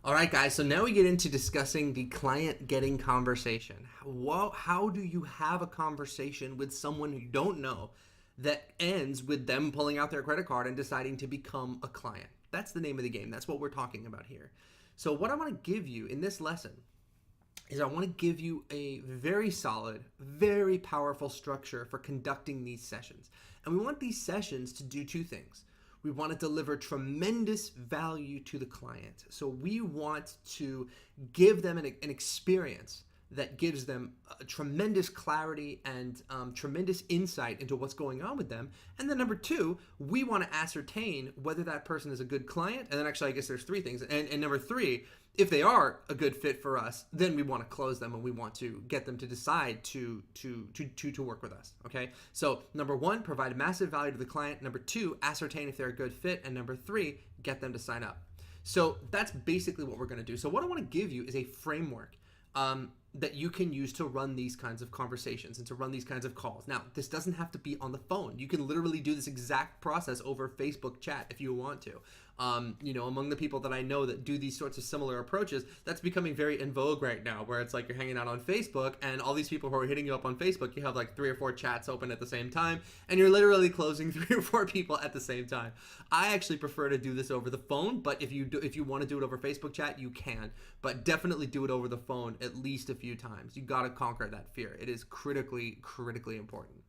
All right, guys, so now we get into discussing the client getting conversation. How do you have a conversation with someone who you don't know that ends with them pulling out their credit card and deciding to become a client? That's the name of the game. That's what we're talking about here. So what I want to give you in this lesson is I want to give you a very solid, very powerful structure for conducting these sessions. And we want these sessions to do two things. We want to deliver tremendous value to the client. So we want to give them an experience that gives them a tremendous clarity and tremendous insight into what's going on with them. And then number two, we want to ascertain whether that person is a good client. And then actually, I guess there's three things. And number three, if they are a good fit for us, then we want to close them and we want to get them to decide to work with us. Okay. So number one, provide massive value to the client. Number two, ascertain if they're a good fit. And number three, get them to sign up. So that's basically what we're going to do. So what I want to give you is a framework that you can use to run these kinds of conversations and to run these kinds of calls. Now, this doesn't have to be on the phone. You can literally do this exact process over Facebook chat if you want to. Among the people that I know that do these sorts of similar approaches, that's becoming very in vogue right now, where it's like you're hanging out on Facebook and all these people who are hitting you up on Facebook, you have like 3 or 4 chats open at the same time, and you're literally closing 3 or 4 people at the same time. I actually prefer to do this over the phone, but if you want to do it over Facebook chat, you can. But definitely do it over the phone at least a few times. You got to conquer that fear. It is critically important.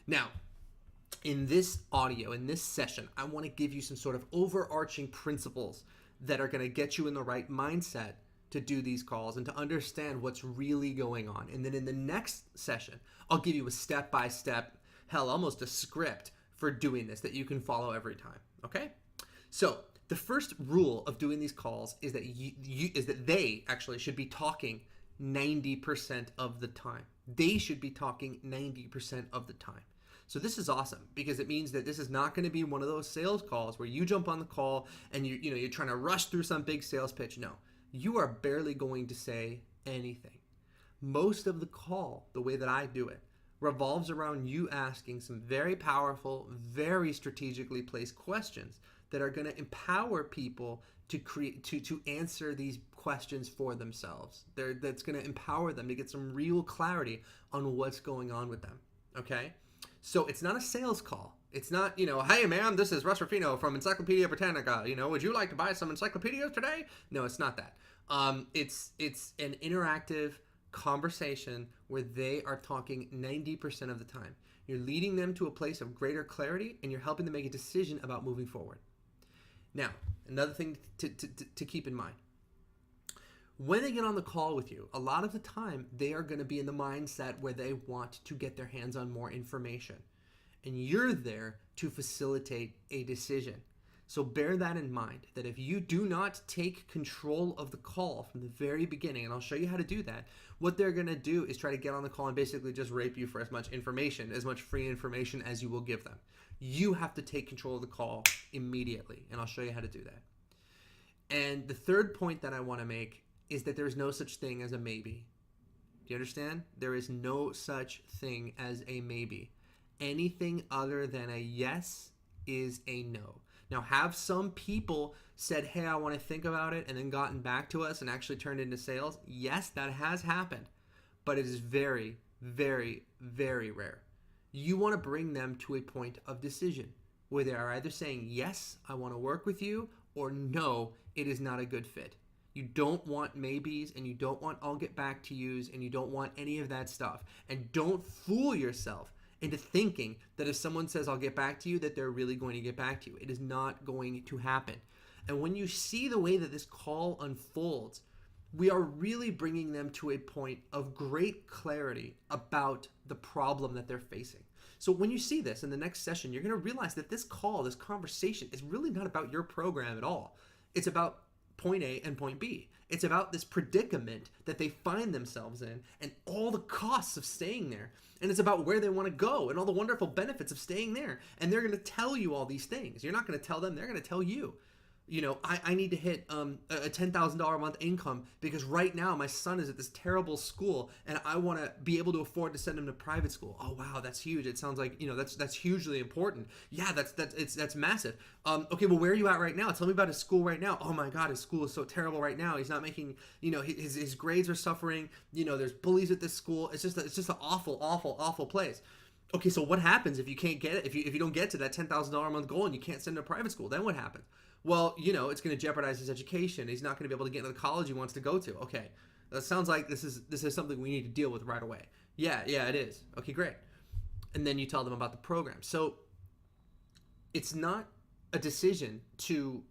Now, in this audio, in this session, I want to give you some sort of overarching principles that are going to get you in the right mindset to do these calls and to understand what's really going on. And then in the next session, I'll give you a step-by-step, hell, almost a script for doing this that you can follow every time. Okay? So the first rule of doing these calls is that they actually should be talking 90% of the time. They should be talking 90% of the time. So this is awesome because it means that this is not going to be one of those sales calls where you jump on the call and you're trying to rush through some big sales pitch. No, you are barely going to say anything. Most of the call, the way that I do it, revolves around you asking some very powerful, very strategically placed questions that are going to empower people to answer these questions for themselves. That's going to empower them to get some real clarity on what's going on with them. Okay? So it's not a sales call. It's not, hey ma'am, this is Russ Ruffino from Encyclopedia Britannica. Would you like to buy some encyclopedias today? No, it's not that. It's an interactive conversation where they are talking 90% of the time. You're leading them to a place of greater clarity and you're helping them make a decision about moving forward. Now, another thing to keep in mind. When they get on the call with you, a lot of the time they are going to be in the mindset where they want to get their hands on more information. And you're there to facilitate a decision. So bear that in mind, that if you do not take control of the call from the very beginning, and I'll show you how to do that, what they're going to do is try to get on the call and basically just rape you for as much information, as much free information as you will give them. You have to take control of the call immediately, and I'll show you how to do that. And the third point that I want to make is that there's no such thing as a maybe. Do you understand? There is no such thing as a maybe. Anything other than a yes is a no. Now, have some people said, hey, I want to think about it, and then gotten back to us and actually turned into sales? Yes, that has happened, but it is very, very, very rare. You want to bring them to a point of decision where they are either saying, yes, I want to work with you, or no, it is not a good fit. You don't want maybes, and you don't want I'll get back to yous, and you don't want any of that stuff. And don't fool yourself into thinking that if someone says I'll get back to you, that they're really going to get back to you. It is not going to happen. And when you see the way that this call unfolds, we are really bringing them to a point of great clarity about the problem that they're facing. So when you see this in the next session, you're going to realize that this call, this conversation is really not about your program at all. It's about point A and point B. It's about this predicament that they find themselves in and all the costs of staying there. And it's about where they want to go and all the wonderful benefits of staying there. And they're going to tell you all these things. You're not going to tell them, they're going to tell you. I need to hit a $10,000 a month income because right now my son is at this terrible school and I want to be able to afford to send him to private school. Oh wow, that's huge. It sounds like that's hugely important. Yeah, that's massive. Okay, well, where are you at right now? Tell me about his school right now. Oh my God, his school is so terrible right now. He's not making, his grades are suffering. There's bullies at this school. It's just an awful place. Okay, so what happens if you can't get it? If you don't get to that $10,000 a month goal and you can't send him to private school, then what happens? Well, it's going to jeopardize his education. He's not going to be able to get into the college he wants to go to. Okay, that sounds like this is something we need to deal with right away. Yeah, it is. Okay, great. And then you tell them about the program. So it's not a decision to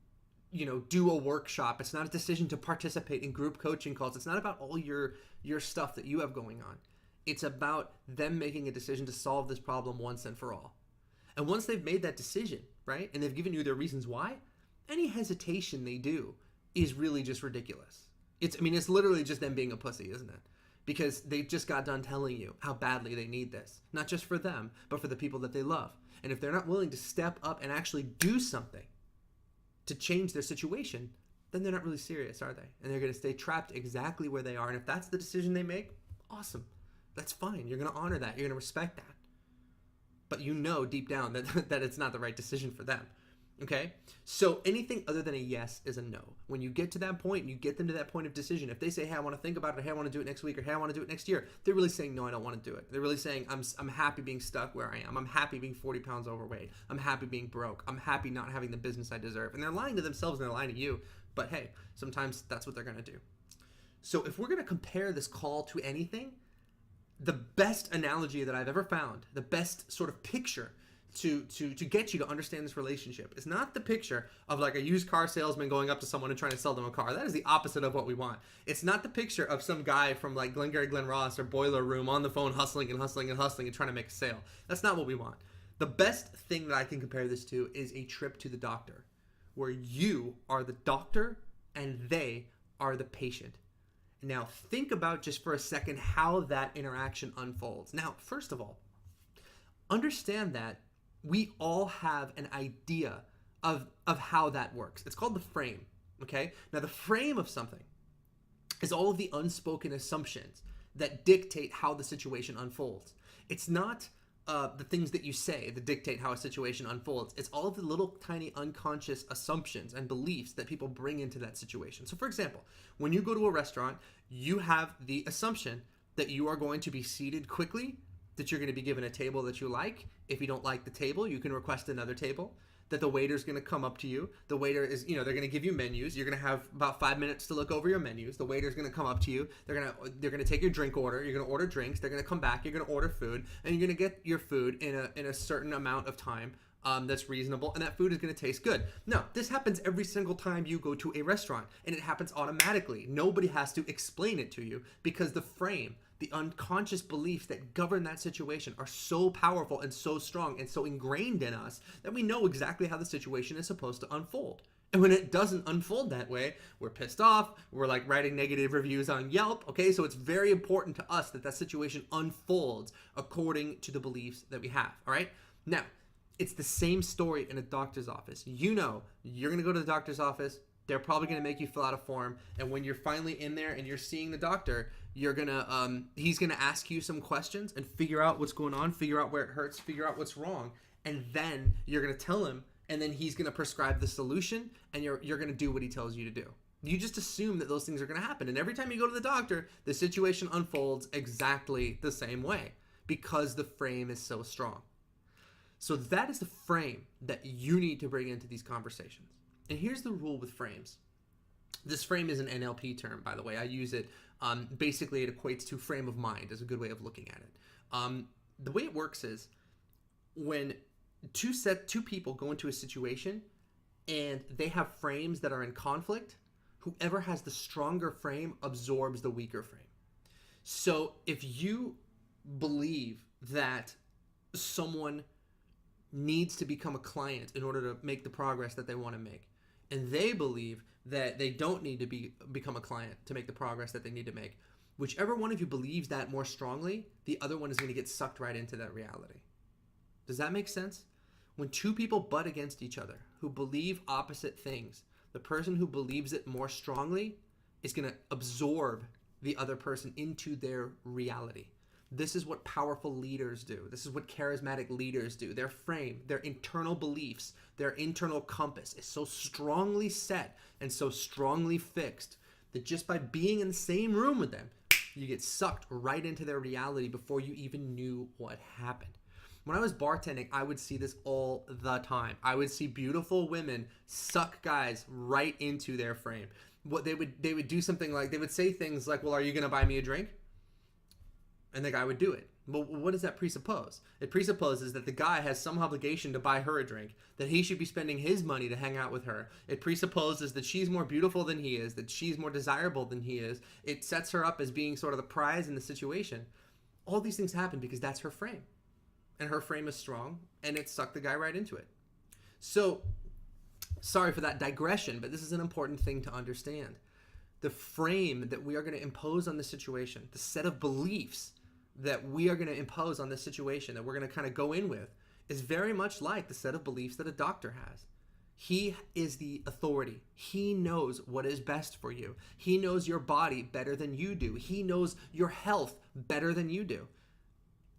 do a workshop. It's not a decision to participate in group coaching calls. It's not about all your stuff that you have going on. It's about them making a decision to solve this problem once and for all. And once they've made that decision, right, and they've given you their reasons why, any hesitation they do is really just ridiculous. It's literally just them being a pussy, isn't it? Because they just got done telling you how badly they need this, not just for them, but for the people that they love. And if they're not willing to step up and actually do something to change their situation, then they're not really serious, are they? And they're going to stay trapped exactly where they are. And if that's the decision they make, awesome. That's fine. You're going to honor that. You're going to respect that. But deep down that it's not the right decision for them. Okay? So anything other than a yes is a no. When you get to that point and you get them to that point of decision, if they say, hey, I want to think about it, or hey, I want to do it next week, or hey, I want to do it next year, they're really saying, no, I don't want to do it. They're really saying, I'm happy being stuck where I am. I'm happy being 40 pounds overweight. I'm happy being broke. I'm happy not having the business I deserve. And they're lying to themselves and they're lying to you. But hey, sometimes that's what they're going to do. So if we're going to compare this call to anything, the best analogy that I've ever found, the best sort of picture to get you to understand this relationship is not the picture of like a used car salesman going up to someone and trying to sell them a car. That is the opposite of what we want. It's not the picture of some guy from like Glengarry Glen Ross or Boiler Room on the phone hustling and trying to make a sale. That's not what we want. The best thing that I can compare this to is a trip to the doctor, where you are the doctor and they are the patient. Now, think about just for a second how that interaction unfolds. Now, first of all, understand that we all have an idea of how that works. It's called the frame, okay? Now, the frame of something is all of the unspoken assumptions that dictate how the situation unfolds. It's not the things that you say that dictate how a situation unfolds. It's all of the little tiny unconscious assumptions and beliefs that people bring into that situation. So for example, when you go to a restaurant, you have the assumption that you are going to be seated quickly, that you're going to be given a table that you like. If you don't like the table, you can request another table. That the waiter's going to come up to you. The waiter is, they're going to give you menus. You're going to have about 5 minutes to look over your menus. The waiter's going to come up to you. They're going to take your drink order. You're going to order drinks. They're going to come back. You're going to order food, and you're going to get your food in a certain amount of time that's reasonable, and that food is going to taste good. Now, this happens every single time you go to a restaurant, and it happens automatically. Nobody has to explain it to you because the frame, the unconscious beliefs that govern that situation are so powerful and so strong and so ingrained in us that we know exactly how the situation is supposed to unfold. And when it doesn't unfold that way, we're pissed off. We're like writing negative reviews on Yelp. Okay, so it's very important to us that that situation unfolds according to the beliefs that we have. All right. Now, it's the same story in a doctor's office. You're going to go to the doctor's office. They're probably going to make you fill out a form. And when you're finally in there and you're seeing the doctor, he's going to ask you some questions and figure out what's going on, figure out where it hurts, figure out what's wrong. And then you're going to tell him, and then he's going to prescribe the solution, and you're going to do what he tells you to do. You just assume that those things are going to happen. And every time you go to the doctor, the situation unfolds exactly the same way because the frame is so strong. So that is the frame that you need to bring into these conversations. And here's the rule with frames. This frame is an NLP term, by the way. I use it. Basically, it equates to frame of mind is a good way of looking at it. The way it works is when two people go into a situation and they have frames that are in conflict, whoever has the stronger frame absorbs the weaker frame. So if you believe that someone needs to become a client in order to make the progress that they want to make, and they believe that they don't need to become a client to make the progress that they need to make, whichever one of you believes that more strongly, the other one is going to get sucked right into that reality. Does that make sense? When two people butt against each other who believe opposite things, The person who believes it more strongly is going to absorb the other person into their reality. This is what powerful leaders do. This is what charismatic leaders do. Their frame, their internal beliefs, their internal compass is so strongly set and so strongly fixed that just by being in the same room with them, you get sucked right into their reality before you even knew what happened. When I was bartending, I would see this all the time. I would see beautiful women suck guys right into their frame. What they would do something like, they would say things like, well, are you going to buy me a drink? And the guy would do it. Well, what does that presuppose? It presupposes that the guy has some obligation to buy her a drink, that he should be spending his money to hang out with her. It presupposes that she's more beautiful than he is, that she's more desirable than he is. It sets her up as being sort of the prize in the situation. All these things happen because that's her frame. And her frame is strong, and it sucked the guy right into it. So, sorry for that digression, but this is an important thing to understand. The frame that we are going to impose on this situation, the set of beliefs that we are going to impose on this situation, that we're going to kind of go in with, is very much like the set of beliefs that a doctor has. He is the authority. He knows what is best for you. He knows your body better than you do. He knows your health better than you do.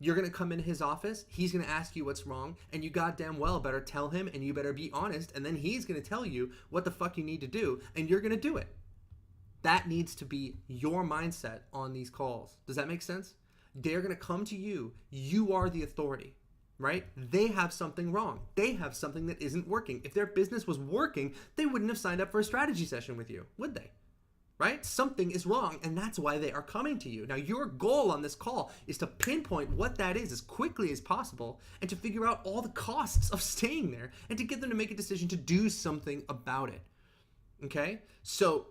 You're going to come into his office, he's going to ask you what's wrong, and you goddamn well better tell him, and you better be honest, and then he's going to tell you what the fuck you need to do, and you're going to do it. That needs to be your mindset on these calls. Does that make sense? They're going to come to you. You are the authority, right? They have something wrong. They have something that isn't working. If their business was working, they wouldn't have signed up for a strategy session with you, would they? Right? Something is wrong, and that's why they are coming to you. Now, your goal on this call is to pinpoint what that is as quickly as possible and to figure out all the costs of staying there and to get them to make a decision to do something about it. Okay? So,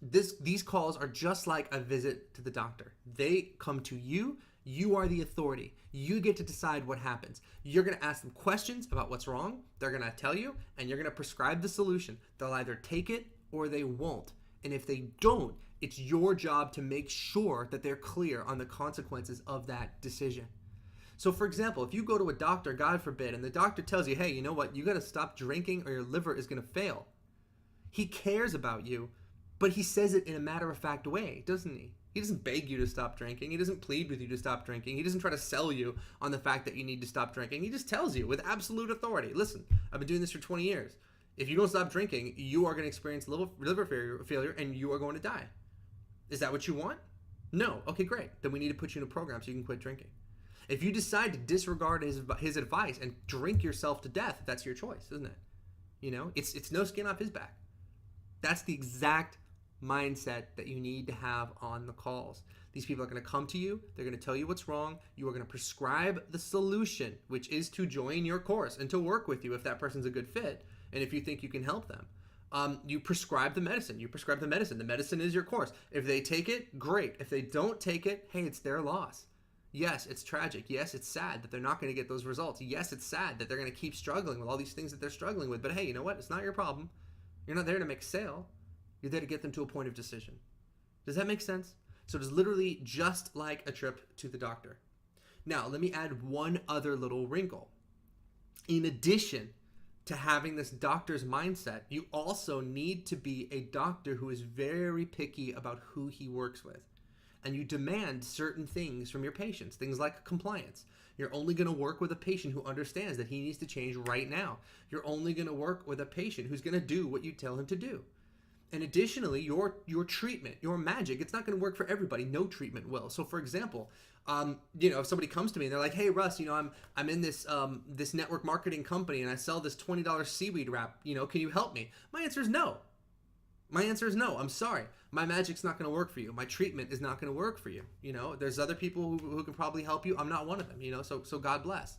these calls are just like a visit to the doctor. They come to you. You are the authority. You get to decide what happens. You're going to ask them questions about what's wrong. They're going to tell you, and you're going to prescribe the solution. They'll either take it or they won't. And if they don't, it's your job to make sure that they're clear on the consequences of that decision. So for example, if you go to a doctor, God forbid, and the doctor tells you, hey, you know what, you got to stop drinking or your liver is going to fail. He cares about you, but he says it in a matter-of-fact way, doesn't he? He doesn't beg you to stop drinking. He doesn't plead with you to stop drinking. He doesn't try to sell you on the fact that you need to stop drinking. He just tells you with absolute authority, listen, I've been doing this for 20 years. If you don't stop drinking, you are going to experience liver failure and you are going to die. Is that what you want? No. Okay, great. Then we need to put you in a program so you can quit drinking. If you decide to disregard his advice and drink yourself to death, that's your choice, isn't it? You know, it's no skin off his back. That's the exact mindset that you need to have on the calls. These people are going to come to you. They're going to tell you what's wrong. You are going to prescribe the solution, which is to join your course and to work with you if that person's a good fit. And if you think you can help them, you prescribe the medicine. You prescribe the medicine. The medicine is your course. If they take it, great. If they don't take it, hey, it's their loss. Yes, it's tragic. Yes, it's sad that they're not going to get those results. Yes, it's sad that they're going to keep struggling with all these things that they're struggling with. But hey, you know what? It's not your problem. You're not there to make a sale. You're there to get them to a point of decision. Does that make sense? So it is literally just like a trip to the doctor. Now, let me add one other little wrinkle. In addition to having this doctor's mindset, you also need to be a doctor who is very picky about who he works with. And you demand certain things from your patients, things like compliance. You're only going to work with a patient who understands that he needs to change right now. You're only going to work with a patient who's going to do what you tell him to do. And additionally, your treatment, your magic, it's not going to work for everybody. No treatment will. So for example, if somebody comes to me and they're like, hey, Russ, I'm in this network marketing company and I sell this $20 seaweed wrap, can you help me? My answer is no. I'm sorry. My magic's not going to work for you. My treatment is not going to work for you. There's other people who can probably help you. I'm not one of them, so God bless.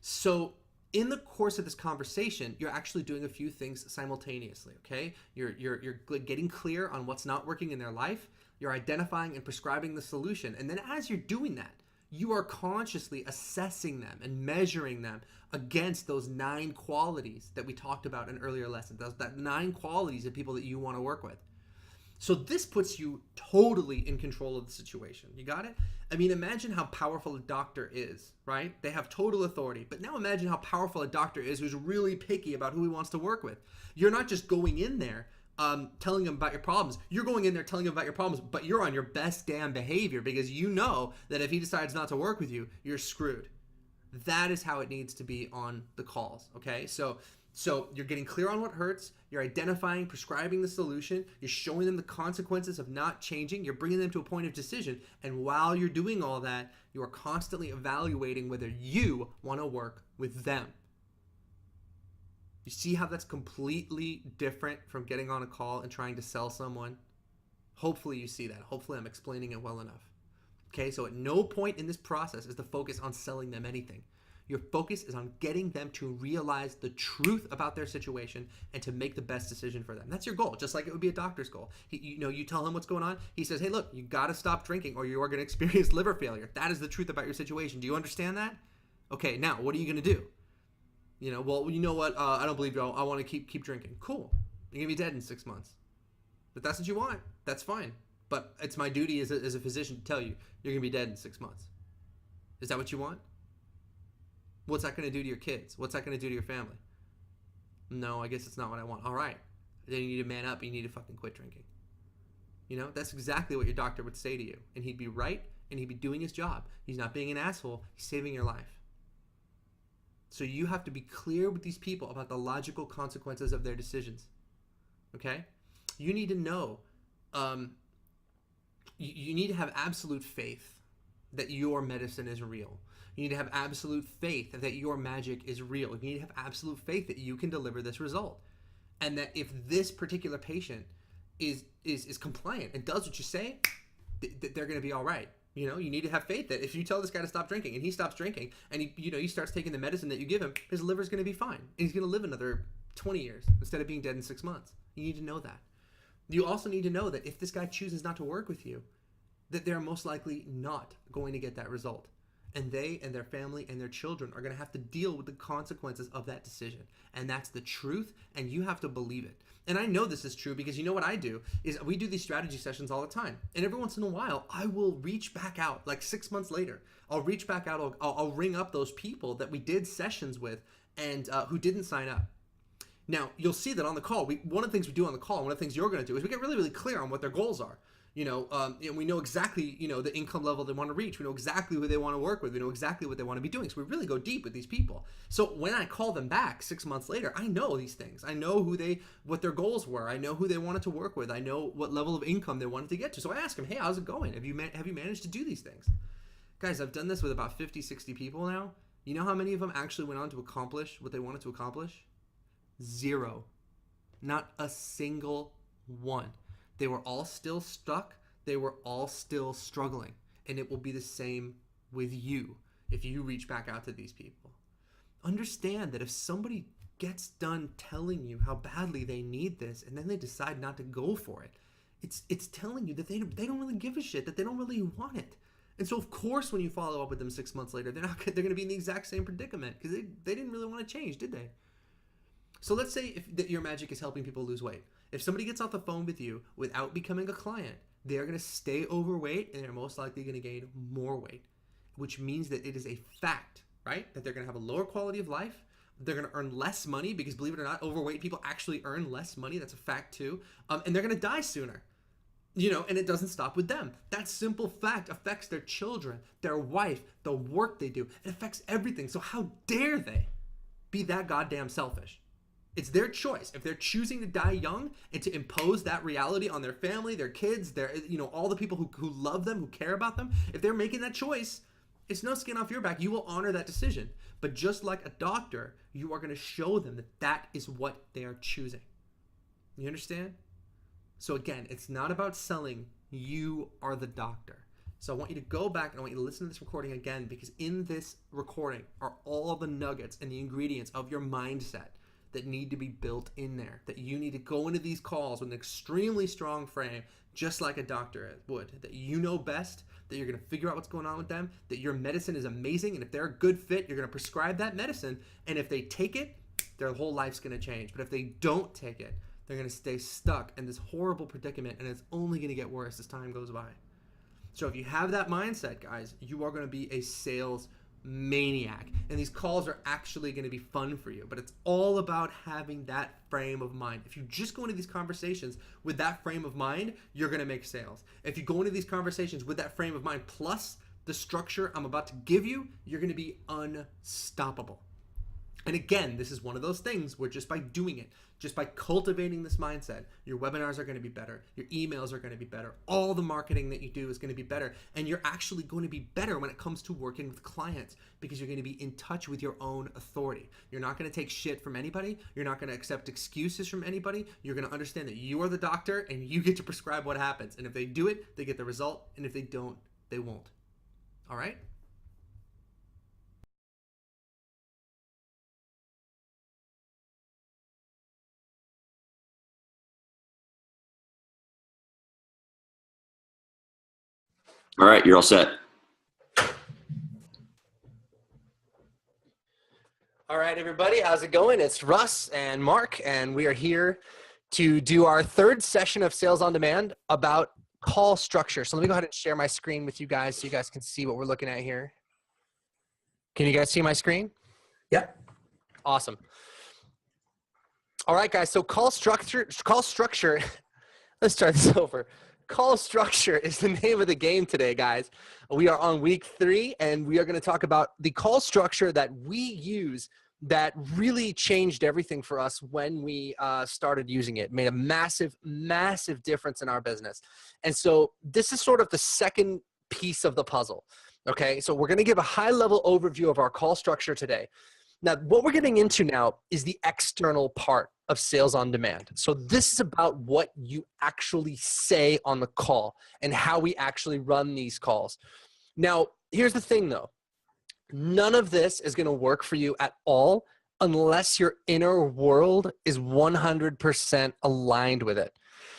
So in the course of this conversation, you're actually doing a few things simultaneously, okay? You're getting clear on what's not working in their life. You're identifying and prescribing the solution. And then as you're doing that, you are consciously assessing them and measuring them against those 9 qualities that we talked about in earlier lessons. That 9 qualities of people that you want to work with. So this puts you totally in control of the situation. You got it? I mean, imagine how powerful a doctor is, right? They have total authority. But now imagine how powerful a doctor is who's really picky about who he wants to work with. You're not just going in there telling him about your problems. You're going in there telling him about your problems, but you're on your best damn behavior because you know that if he decides not to work with you, you're screwed. That is how it needs to be on the calls, okay? So you're getting clear on what hurts, you're identifying, prescribing the solution, you're showing them the consequences of not changing, you're bringing them to a point of decision, and while you're doing all that, you are constantly evaluating whether you want to work with them. You see how that's completely different from getting on a call and trying to sell someone? Hopefully you see that. Hopefully I'm explaining it well enough. Okay, so at no point in this process is the focus on selling them anything. Your focus is on getting them to realize the truth about their situation and to make the best decision for them. That's your goal, just like it would be a doctor's goal. You tell him what's going on. He says, hey, look, you got to stop drinking or you are going to experience liver failure. That is the truth about your situation. Do you understand that? Okay, now what are you going to do? Well, you know what? I don't believe you. I want to keep drinking. Cool. You're going to be dead in 6 months. If that's what you want, that's fine. But it's my duty as a physician to tell you, you're going to be dead in 6 months. Is that what you want? What's that going to do to your kids? What's that going to do to your family? No, I guess it's not what I want. All right. Then you need to man up. You need to fucking quit drinking. That's exactly what your doctor would say to you. And he'd be right, and he'd be doing his job. He's not being an asshole. He's saving your life. So you have to be clear with these people about the logical consequences of their decisions. Okay? You need to know, you need to have absolute faith that your medicine is real. You need to have absolute faith that your magic is real. You need to have absolute faith that you can deliver this result. And that if this particular patient is compliant and does what you say, they're going to be all right. You need to have faith that if you tell this guy to stop drinking and he stops drinking and he starts taking the medicine that you give him, his liver's going to be fine. And he's going to live another 20 years instead of being dead in 6 months. You need to know that. You also need to know that if this guy chooses not to work with you, that they're most likely not going to get that result. And they and their family and their children are going to have to deal with the consequences of that decision. And that's the truth, and you have to believe it. And I know this is true because you know what I do is we do these strategy sessions all the time. And every once in a while, I will reach back out, like 6 months later. I'll reach back out, I'll ring up those people that we did sessions with and who didn't sign up. Now, you'll see that on the call, one of the things we do on the call, one of the things you're going to do is we get really, really clear on what their goals are. And we know exactly, the income level they want to reach. We know exactly who they want to work with. We know exactly what they want to be doing. So we really go deep with these people. So when I call them back 6 months later, I know these things. I know what their goals were. I know who they wanted to work with. I know what level of income they wanted to get to. So I ask them, hey, how's it going? Have you managed to do these things? Guys, I've done this with about 50, 60 people now. You know how many of them actually went on to accomplish what they wanted to accomplish? 0. Not a single one. They were all still stuck. They were all still struggling. And it will be the same with you if you reach back out to these people. Understand that if somebody gets done telling you how badly they need this and then they decide not to go for it, it's telling you that they don't really give a shit, that they don't really want it. And so of course when you follow up with them 6 months later, they're going to be in the exact same predicament because they didn't really want to change, did they? So let's say that your magic is helping people lose weight. If somebody gets off the phone with you without becoming a client, they're going to stay overweight and they're most likely going to gain more weight, which means that it is a fact, right? That they're going to have a lower quality of life. They're going to earn less money because, believe it or not, overweight people actually earn less money. That's a fact too. And they're going to die sooner, and it doesn't stop with them. That simple fact affects their children, their wife, the work they do. It affects everything. So how dare they be that goddamn selfish? It's their choice. If they're choosing to die young and to impose that reality on their family, their kids, all the people who love them, who care about them, if they're making that choice, it's no skin off your back. You will honor that decision. But just like a doctor, you are going to show them that that is what they are choosing. You understand? So again, it's not about selling. You are the doctor. So I want you to go back and I want you to listen to this recording again, because in this recording are all the nuggets and the ingredients of your mindset that need to be built in there, that you need to go into these calls with an extremely strong frame, just like a doctor would, that you know best, that you're going to figure out what's going on with them, that your medicine is amazing, and if they're a good fit, you're going to prescribe that medicine, and if they take it, their whole life's going to change. But if they don't take it, they're going to stay stuck in this horrible predicament, and it's only going to get worse as time goes by. So if you have that mindset, guys, you are going to be a sales maniac, and these calls are actually going to be fun for you. But it's all about having that frame of mind. If you just go into these conversations with that frame of mind, you're going to make sales. If you go into these conversations with that frame of mind plus the structure I'm about to give you, you're going to be unstoppable. And again, this is one of those things where just by doing it, just by cultivating this mindset, your webinars are going to be better, your emails are going to be better, all the marketing that you do is going to be better, and you're actually going to be better when it comes to working with clients because you're going to be in touch with your own authority. You're not going to take shit from anybody. You're not going to accept excuses from anybody. You're going to understand that you are the doctor and you get to prescribe what happens. And if they do it, they get the result, and if they don't, they won't. All right? All right, you're all set. All right, everybody, how's it going? It's Russ and Mark, and we are here to do our third session of Sales on Demand about call structure. So let me go ahead and share my screen with you guys so you guys can see what we're looking at here. Can you guys see my screen? Yep. Awesome. All right, guys, so call structure, let's start this over. Call structure is the name of the game today, guys. We are on week 3, and we are going to talk about the call structure that we use that really changed everything for us when we started using it. Made a massive, massive difference in our business. And so this is sort of the second piece of the puzzle. Okay, so we're going to give a high-level overview of our call structure today. Now, what we're getting into now is the external part of Sales on Demand. So this is about what you actually say on the call and how we actually run these calls. Now, here's the thing though. None of this is going to work for you at all unless your inner world is 100% aligned with it.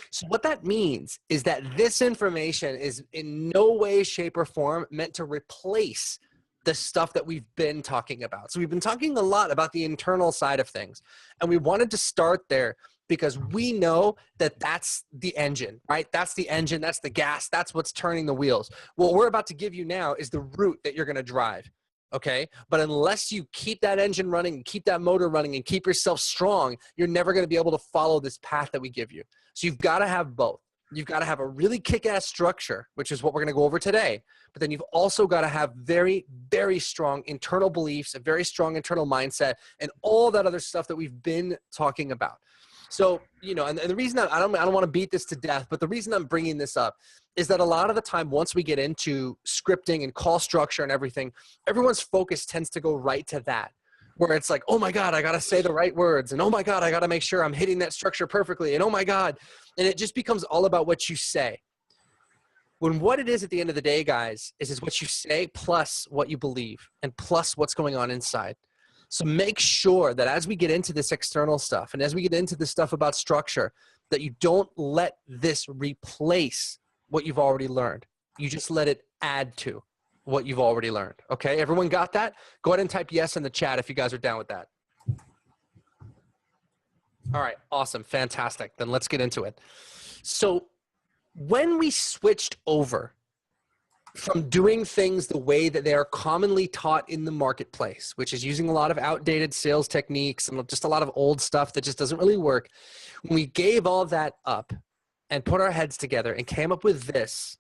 So what that means is that this information is in no way, shape, or form meant to replace the stuff that we've been talking about. So we've been talking a lot about the internal side of things, and we wanted to start there because we know that that's the engine, right? That's the engine, that's the gas, that's what's turning the wheels. What we're about to give you now is the route that you're gonna drive, okay? But unless you keep that engine running, keep that motor running, and keep yourself strong, you're never gonna be able to follow this path that we give you. So you've gotta have both. You've got to have a really kick-ass structure, which is what we're going to go over today. But then you've also got to have very, very strong internal beliefs, a very strong internal mindset, and all that other stuff that we've been talking about. So, you know, and the reason I don't want to beat this to death, but the reason I'm bringing this up is that a lot of the time, once we get into scripting and call structure and everything, everyone's focus tends to go right to that. Where it's like, oh my God, I got to say the right words. And oh my God, I got to make sure I'm hitting that structure perfectly. And oh my God. And it just becomes all about what you say. When what it is at the end of the day, guys, is what you say plus what you believe and plus what's going on inside. So make sure that as we get into this external stuff and as we get into this stuff about structure, that you don't let this replace what you've already learned. You just let it add to what you've already learned. Okay, everyone got that? Go ahead and type yes in the chat if you guys are down with that. All right, awesome, fantastic. Then let's get into it. So when we switched over from doing things the way that they are commonly taught in the marketplace, which is using a lot of outdated sales techniques and just a lot of old stuff that just doesn't really work, when we gave all that up and put our heads together and came up with this,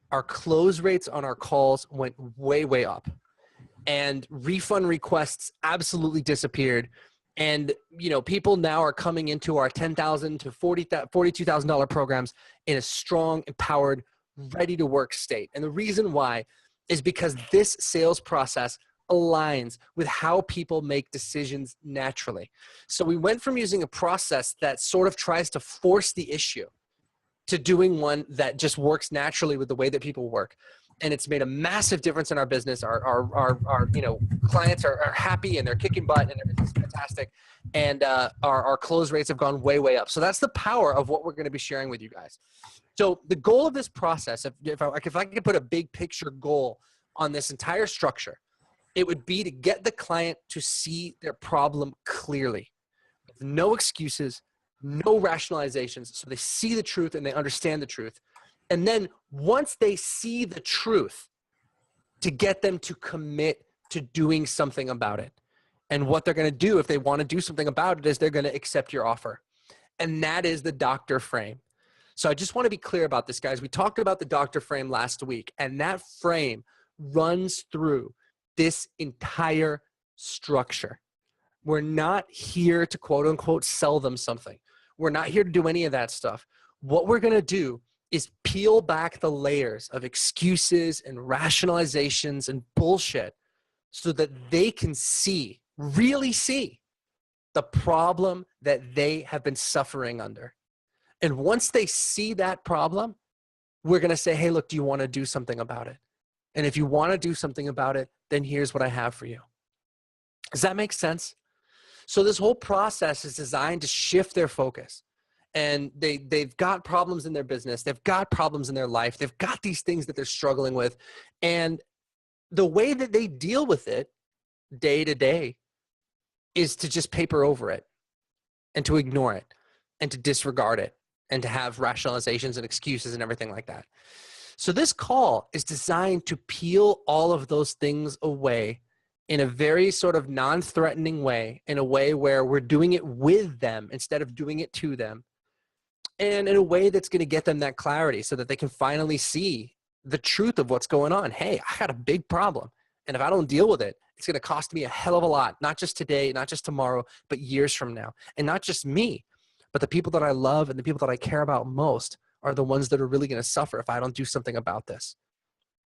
our close rates on our calls went way, way up, and refund requests absolutely disappeared. And, you know, people now are coming into our $10,000 to $42,000 programs in a strong, empowered, ready to work state. And the reason why is because this sales process aligns with how people make decisions naturally. So we went from using a process that sort of tries to force the issue to doing one that just works naturally with the way that people work. And it's made a massive difference in our business. Our you know, clients are happy and they're kicking butt and everything's fantastic. And our close rates have gone way, way up. So that's the power of what we're going to be sharing with you guys. So the goal of this process, if I could put a big picture goal on this entire structure, it would be to get the client to see their problem clearly, with no excuses, no rationalizations. So they see the truth and they understand the truth. And then once they see the truth, to get them to commit to doing something about it. And what they're going to do if they want to do something about it is they're going to accept your offer. And that is the doctor frame. So I just want to be clear about this, guys. We talked about the doctor frame last week, and that frame runs through this entire structure. We're not here to quote unquote sell them something. We're not here to do any of that stuff. What we're going to do is peel back the layers of excuses and rationalizations and bullshit so that they can see, really see, the problem that they have been suffering under. And once they see that problem, we're going to say, hey, look, do you want to do something about it? And if you want to do something about it, then here's what I have for you. Does that make sense? So this whole process is designed to shift their focus. And they've got problems in their business. They've got problems in their life. They've got these things that they're struggling with. And the way that they deal with it day to day is to just paper over it and to ignore it and to disregard it and to have rationalizations and excuses and everything like that. So this call is designed to peel all of those things away in a very sort of non-threatening way, in a way where we're doing it with them instead of doing it to them, and in a way that's going to get them that clarity so that they can finally see the truth of what's going on. Hey, I got a big problem, and if I don't deal with it, it's going to cost me a hell of a lot, not just today, not just tomorrow, but years from now. And not just me, but the people that I love and the people that I care about most are the ones that are really going to suffer if I don't do something about this.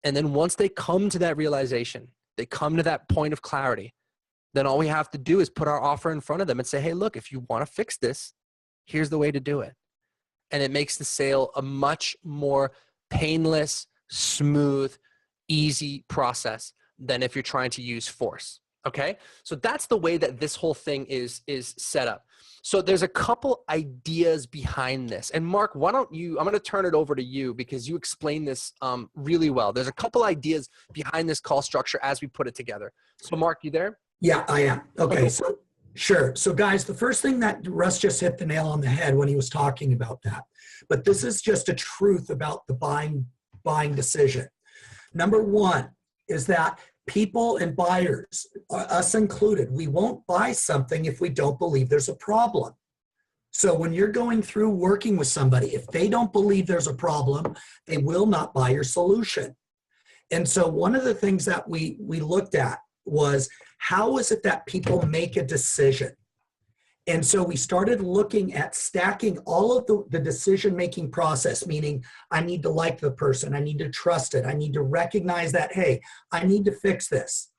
And then once they come to that realization, they come to that point of clarity, then all we have to do is put our offer in front of them and say, hey, look, if you want to fix this, here's the way to do it. And it makes the sale a much more painless, smooth, easy process than if you're trying to use force. Okay? So that's the way that this whole thing is set up. So there's a couple ideas behind this. And Mark, why don't you, I'm going to turn it over to you because you explained this really well. There's a couple ideas behind this call structure as we put it together. So Mark, you there? Yeah, I am. Okay, so sure. So guys, the first thing that Russ just hit the nail on the head when he was talking about that, but this is just a truth about the buying decision. Number one is that people and buyers, us included, we won't buy something if we don't believe there's a problem. So when you're going through working with somebody, if they don't believe there's a problem, they will not buy your solution. And so one of the things that we looked at was, how is it that people make a decision? And so we started looking at stacking all of the decision-making process, meaning I need to like the person, I need to trust it, I need to recognize that, hey, I need to fix this.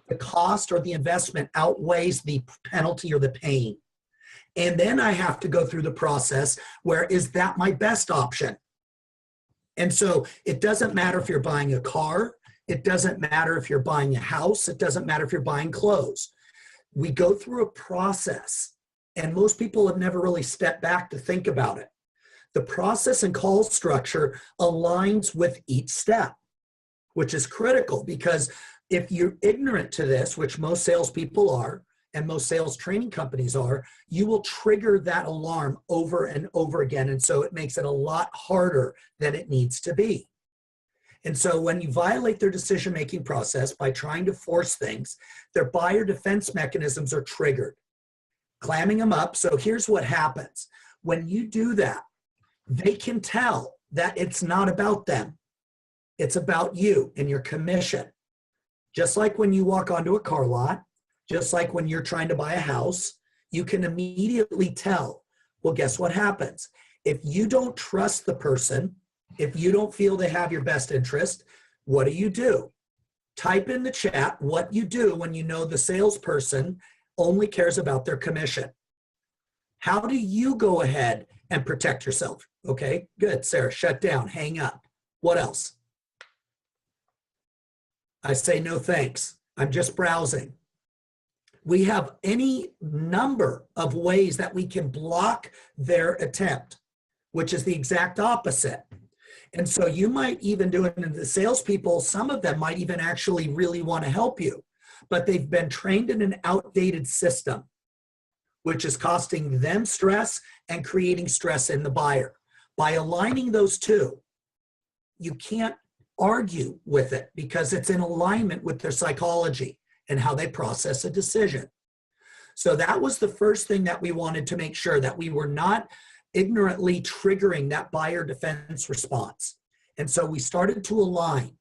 The cost or the investment outweighs the penalty or the pain. And then I have to go through the process where, is that my best option? And so it doesn't matter if you're buying a car, it doesn't matter if you're buying a house, it doesn't matter if you're buying clothes. We go through a process. And most people have never really stepped back to think about it. The process and call structure aligns with each step, which is critical, because if you're ignorant to this, which most salespeople are, and most sales training companies are, you will trigger that alarm over and over again. And so it makes it a lot harder than it needs to be. And so when you violate their decision-making process by trying to force things, their buyer defense mechanisms are triggered, clamming them up. So here's what happens. When you do that, they can tell that it's not about them. It's about you and your commission. Just like when you walk onto a car lot, just like when you're trying to buy a house, you can immediately tell, well, guess what happens? If you don't trust the person, if you don't feel they have your best interest, what do? Type in the chat what you do when you know the salesperson only cares about their commission. How do you go ahead and protect yourself? Okay, good, Sarah, shut down, hang up. What else? I say no thanks, I'm just browsing. We have any number of ways that we can block their attempt, which is the exact opposite. And so you might even do it, and the salespeople, some of them might even actually really want to help you, but they've been trained in an outdated system which is costing them stress and creating stress in the buyer. By aligning those two, you can't argue with it because it's in alignment with their psychology and how they process a decision. So that was the first thing that we wanted to make sure, that we were not ignorantly triggering that buyer defense response. And so we started to align.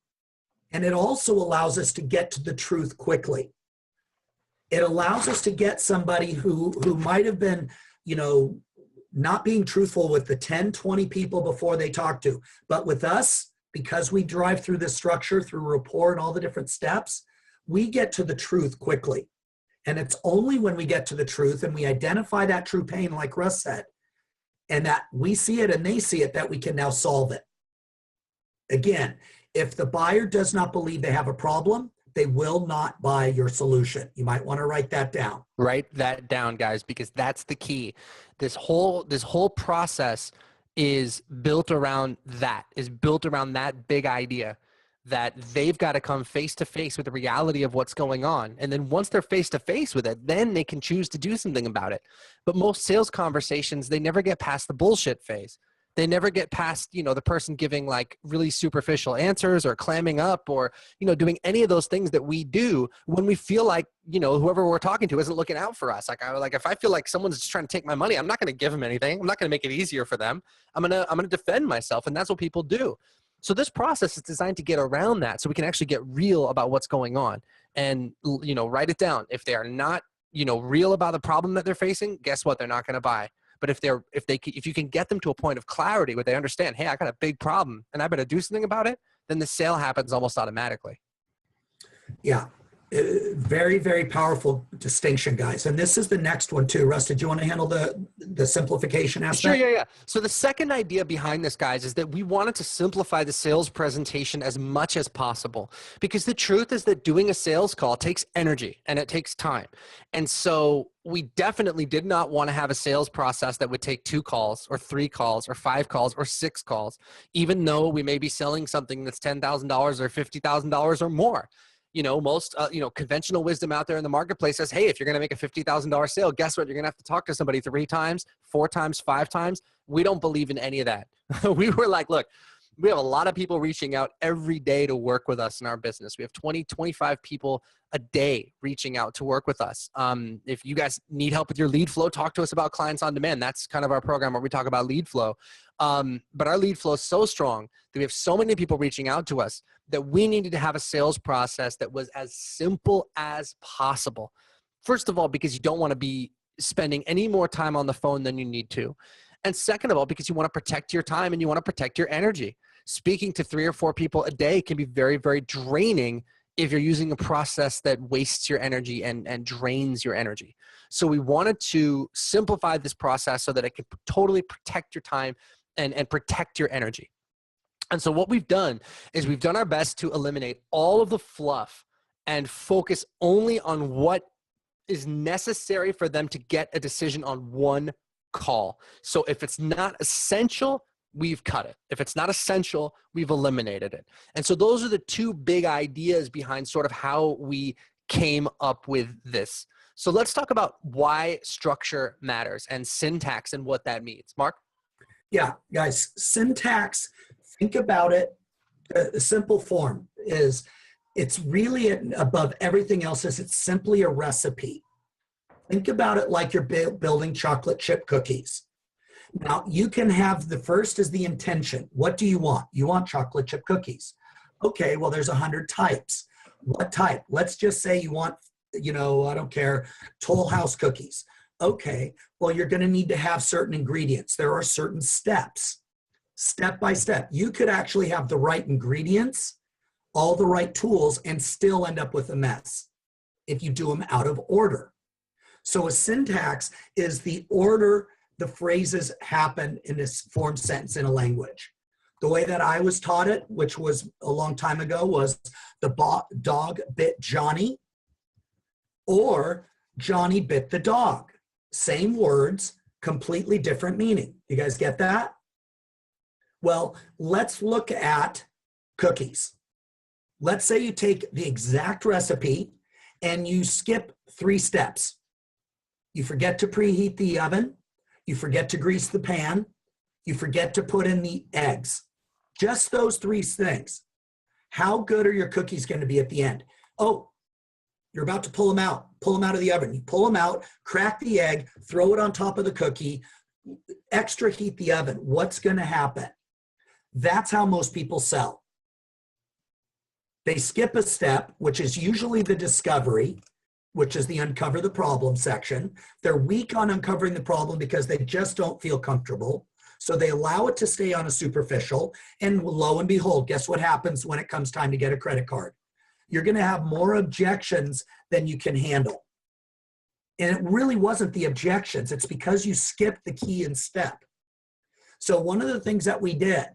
And it also allows us to get to the truth quickly. It allows us to get somebody who might have been, not being truthful with the 10, 20 people before they talk to. But with us, because we drive through this structure, through rapport and all the different steps, we get to the truth quickly. And it's only when we get to the truth and we identify that true pain, like Russ said, and that we see it and they see it, that we can now solve it. Again, if the buyer does not believe they have a problem, they will not buy your solution. You might want to write that down. Write that down, guys, because that's the key. This whole process is built around that big idea that they've got to come face to face with the reality of what's going on. And then once they're face to face with it, then they can choose to do something about it. But most sales conversations, they never get past the bullshit phase. They never get past, the person giving like really superficial answers or clamming up or, doing any of those things that we do when we feel like, whoever we're talking to isn't looking out for us. Like if I feel like someone's just trying to take my money, I'm not going to give them anything. I'm not going to make it easier for them. I'm going to defend myself. And that's what people do. So this process is designed to get around that so we can actually get real about what's going on and, write it down. If they are not, real about the problem that they're facing, guess what? They're not going to buy. But if you can get them to a point of clarity where they understand, hey, I got a big problem and I better do something about it, then the sale happens almost automatically. Yeah. Very, very powerful distinction, guys. And this is the next one too. Russ, did you want to handle the simplification aspect? Sure, yeah. So the second idea behind this, guys, is that we wanted to simplify the sales presentation as much as possible, because the truth is that doing a sales call takes energy and it takes time. And so we definitely did not want to have a sales process that would take 2 calls or 3 calls or 5 calls or 6 calls, even though we may be selling something that's $10,000 or $50,000 or more. Most, conventional wisdom out there in the marketplace says, hey, if you're going to make a $50,000 sale, guess what? You're going to have to talk to somebody 3 times, 4 times, 5 times. We don't believe in any of that. We were like, look, we have a lot of people reaching out every day to work with us in our business. We have 20, 25 people a day reaching out to work with us. If you guys need help with your lead flow, talk to us about Clients on Demand. That's kind of our program where we talk about lead flow. But our lead flow is so strong that we have so many people reaching out to us that we needed to have a sales process that was as simple as possible. First of all, because you don't want to be spending any more time on the phone than you need to. And second of all, because you want to protect your time and you want to protect your energy. Speaking to 3 or 4 people a day can be very, very draining if you're using a process that wastes your energy and drains your energy. So we wanted to simplify this process so that it can totally protect your time and protect your energy. And so what we've done is we've done our best to eliminate all of the fluff and focus only on what is necessary for them to get a decision on one call. So if it's not essential, we've cut it. If it's not essential, we've eliminated it. And so those are the 2 big ideas behind sort of how we came up with this. So let's talk about why structure matters and syntax and what that means. Mark? Yeah, guys, syntax, think about it. The simple form is, it's really above everything else, is it's simply a recipe. Think about it like you're building chocolate chip cookies. Now, you can have the first is the intention. What do you want? You want chocolate chip cookies. Okay, well, there's 100 types. What type? Let's just say you want, I don't care, Toll House cookies. Okay, well, you're going to need to have certain ingredients. There are certain steps, step by step. You could actually have the right ingredients, all the right tools, and still end up with a mess if you do them out of order. So a syntax is the order the phrases happen in this form sentence in a language. The way that I was taught it, which was a long time ago, was the dog bit Johnny, or Johnny bit the dog. Same words, completely different meaning. You guys get that? Well, let's look at cookies. Let's say you take the exact recipe and you skip 3 steps. You forget to preheat the oven. You forget to grease the pan. You forget to put in the eggs. Just those 3 things. How good are your cookies going to be at the end? Oh, you're about to pull them out. Pull them out of the oven. You pull them out, crack the egg, throw it on top of the cookie, extra heat the oven. What's going to happen? That's how most people sell. They skip a step, which is usually the discovery, which is the uncover the problem section. They're weak on uncovering the problem because they just don't feel comfortable. So they allow it to stay on a superficial, and lo and behold, guess what happens when it comes time to get a credit card? You're going to have more objections than you can handle. And it really wasn't the objections. It's because you skipped the key and step. So one of the things that we did,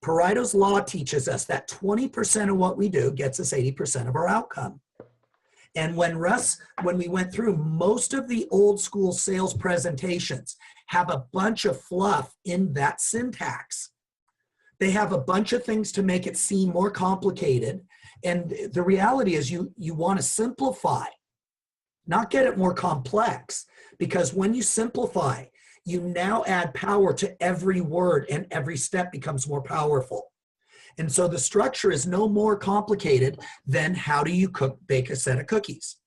Pareto's law teaches us that 20% of what we do gets us 80% of our outcome. And when we went through, most of the old school sales presentations have a bunch of fluff in that syntax. They have a bunch of things to make it seem more complicated. And the reality is you want to simplify, not get it more complex, because when you simplify, you now add power to every word and every step becomes more powerful. And so the structure is no more complicated than how do you bake a set of cookies.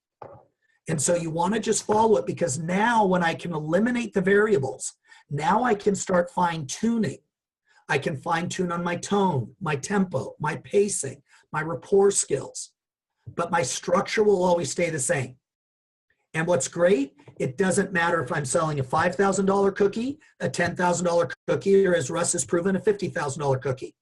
And so you want to just follow it, because now when I can eliminate the variables, now I can start fine tuning. I can fine tune on my tone, my tempo, my pacing, my rapport skills, but my structure will always stay the same. And what's great, it doesn't matter if I'm selling a $5,000 cookie, a $10,000 cookie, or as Russ has proven, a $50,000 cookie.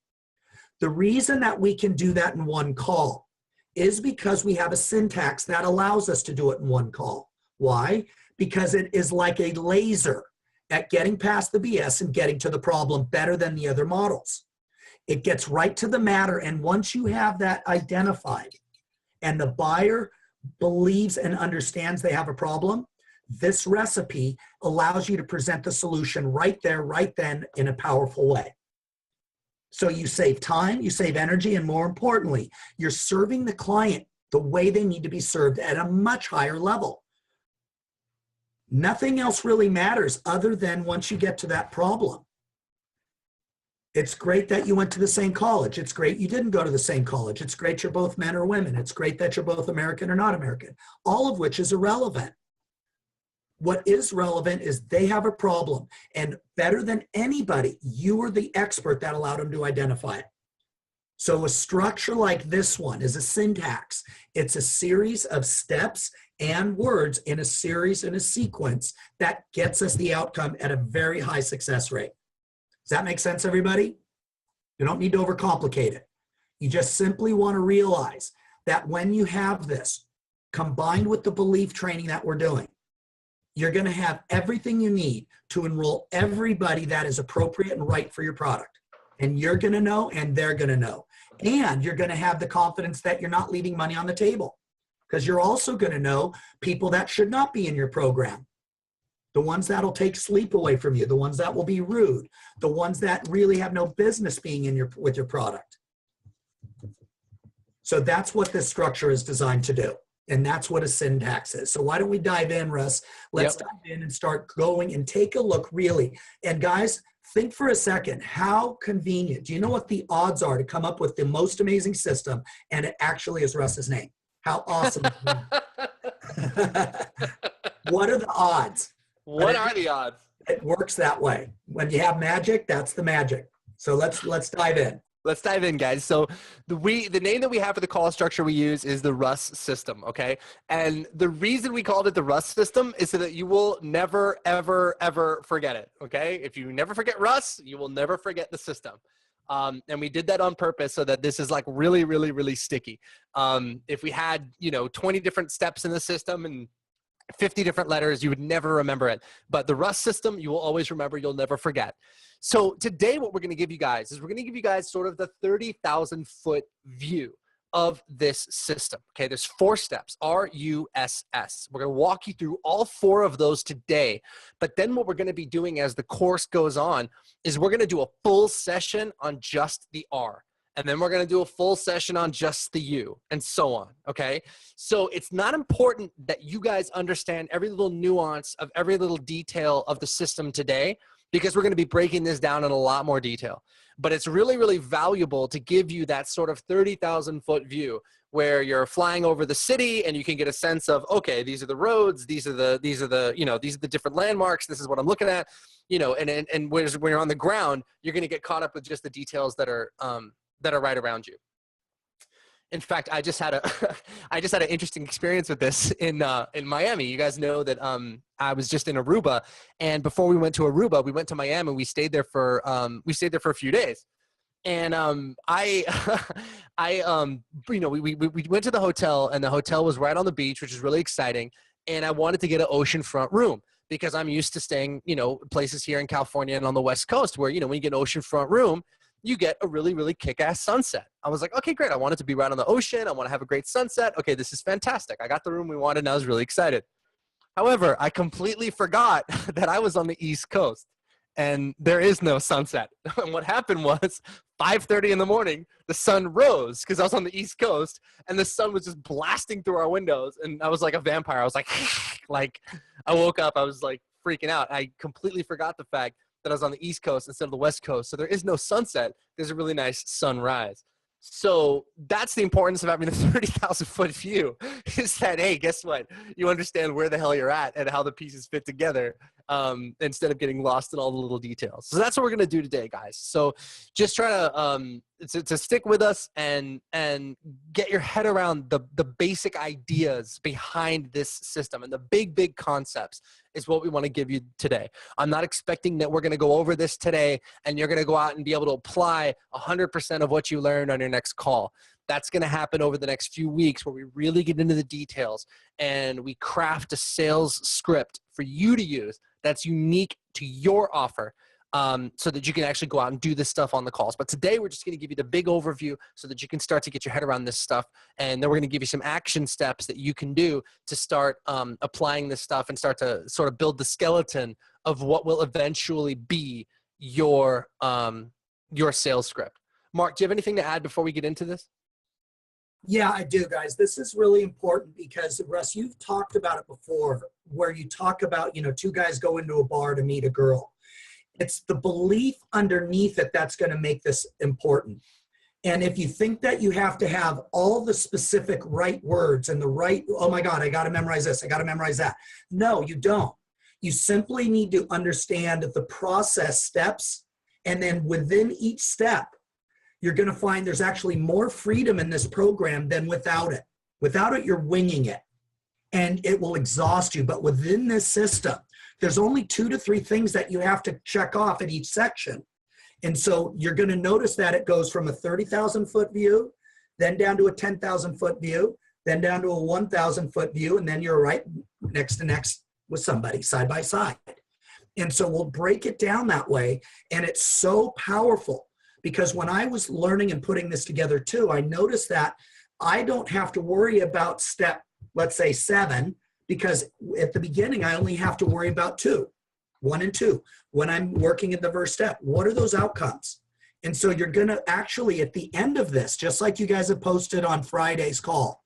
The reason that we can do that in one call is because we have a syntax that allows us to do it in one call. Why? Because it is like a laser at getting past the BS and getting to the problem better than the other models. It gets right to the matter, and once you have that identified and the buyer believes and understands they have a problem, this recipe allows you to present the solution right there, right then, in a powerful way. So you save time, you save energy, and more importantly, you're serving the client the way they need to be served at a much higher level. Nothing else really matters other than once you get to that problem. It's great that you went to the same college. It's great you didn't go to the same college. It's great you're both men or women. It's great that you're both American or not American, all of which is irrelevant. What is relevant is they have a problem, and better than anybody, you are the expert that allowed them to identify it. So a structure like this one is a syntax. It's a series of steps and words in a series, in a sequence that gets us the outcome at a very high success rate. Does that make sense, everybody? You don't need to overcomplicate it. You just simply want to realize that when you have this combined with the belief training that we're doing, you're going to have everything you need to enroll everybody that is appropriate and right for your product. And you're going to know, and they're going to know. And you're going to have the confidence that you're not leaving money on the table, because you're also going to know people that should not be in your program. The ones that'll take sleep away from you, the ones that will be rude, the ones that really have no business being in with your product. So that's what this structure is designed to do. And that's what a syntax is. So why don't we dive in, Russ? Let's dive in and start going and take a look really. And guys, think for a second, how convenient. Do you know what the odds are to come up with the most amazing system and it actually is Russ's name? How awesome. What are the odds? What are the odds? It works that way. When you have magic, that's the magic. So let's dive in. Let's dive in, guys. So the name that we have for the call structure we use is the Russ system, okay? And the reason we called it the Russ system is so that you will never, ever, ever forget it, okay? If you never forget Russ, you will never forget the system. And we did that on purpose so that this is like really, really, really sticky. If we had, 20 different steps in the system and 50 different letters, you would never remember it. But the Russ system, you will always remember, you'll never forget. So today what we're going to give you guys is we're going to give you guys sort of the 30,000 foot view of this system. Okay, there's 4 steps, RUSS. We're going to walk you through all 4 of those today. But then what we're going to be doing as the course goes on is we're going to do a full session on just the R. And then we're going to do a full session on just the U, and so on. Okay. So it's not important that you guys understand every little nuance of every little detail of the system today, because we're going to be breaking this down in a lot more detail. But it's really, really valuable to give you that sort of 30,000 foot view where you're flying over the city and you can get a sense of, okay, these are the roads, these are the different landmarks, this is what I'm looking at, and when you're on the ground, you're going to get caught up with just the details that are right around you. In fact, I just had an interesting experience with this in Miami. You guys know that I was just in Aruba, and before we went to Aruba, we went to Miami. We stayed there for a few days, and we went to the hotel, and the hotel was right on the beach, which is really exciting. And I wanted to get an oceanfront room because I'm used to staying, places here in California and on the West Coast where, when you get an oceanfront room, you get a really, really kick-ass sunset. I was like, okay, great. I want it to be right on the ocean. I want to have a great sunset. Okay, this is fantastic. I got the room we wanted, and I was really excited. However, I completely forgot that I was on the East Coast, and there is no sunset. And what happened was 5:30 in the morning, the sun rose because I was on the East Coast, and the sun was just blasting through our windows, and I was like a vampire. I was like, I woke up. I was like freaking out. I completely forgot the fact that I was on the East Coast instead of the West Coast. So there is no sunset. There's a really nice sunrise. So that's the importance of having a 30,000 foot view, is that, hey, guess what? You understand where the hell you're at and how the pieces fit together, instead of getting lost in all the little details. So that's what we're going to do today, guys. So just try to stick with us and get your head around the basic ideas behind this system, and the big concepts is what we want to give you today. I'm not expecting that we're going to go over this today and you're going to go out and be able to apply 100% of what you learned on your next call. That's going to happen over the next few weeks, where we really get into the details and we craft a sales script for you to use that's unique to your offer, so that you can actually go out and do this stuff on the calls. But today we're just going to give you the big overview so that you can start to get your head around this stuff. And then we're going to give you some action steps that you can do to start applying this stuff and start to sort of build the skeleton of what will eventually be your sales script. Mark, do you have anything to add before we get into this? Yeah, I do, guys. This is really important because, Russ, you've talked about it before, where you talk about, two guys go into a bar to meet a girl. It's the belief underneath it that's going to make this important. And if you think that you have to have all the specific right words and the right, oh my God, I got to memorize this, I got to memorize that. No, you don't. You simply need to understand the process steps. And then within each step, you're going to find there's actually more freedom in this program than without it. Without it, you're winging it, and it will exhaust you. But within this system, there's only 2 to 3 things that you have to check off at each section. And so you're going to notice that it goes from a 30,000 foot view, then down to a 10,000 foot view, then down to a 1,000 foot view, and then you're right next to next with somebody side by side. And so we'll break it down that way. And it's so powerful. Because when I was learning and putting this together too, I noticed that I don't have to worry about step, let's say 7, because at the beginning, I only have to worry about 1 and 2. When I'm working at the first step, what are those outcomes? And so you're going to actually, at the end of this, just like you guys have posted on Friday's call,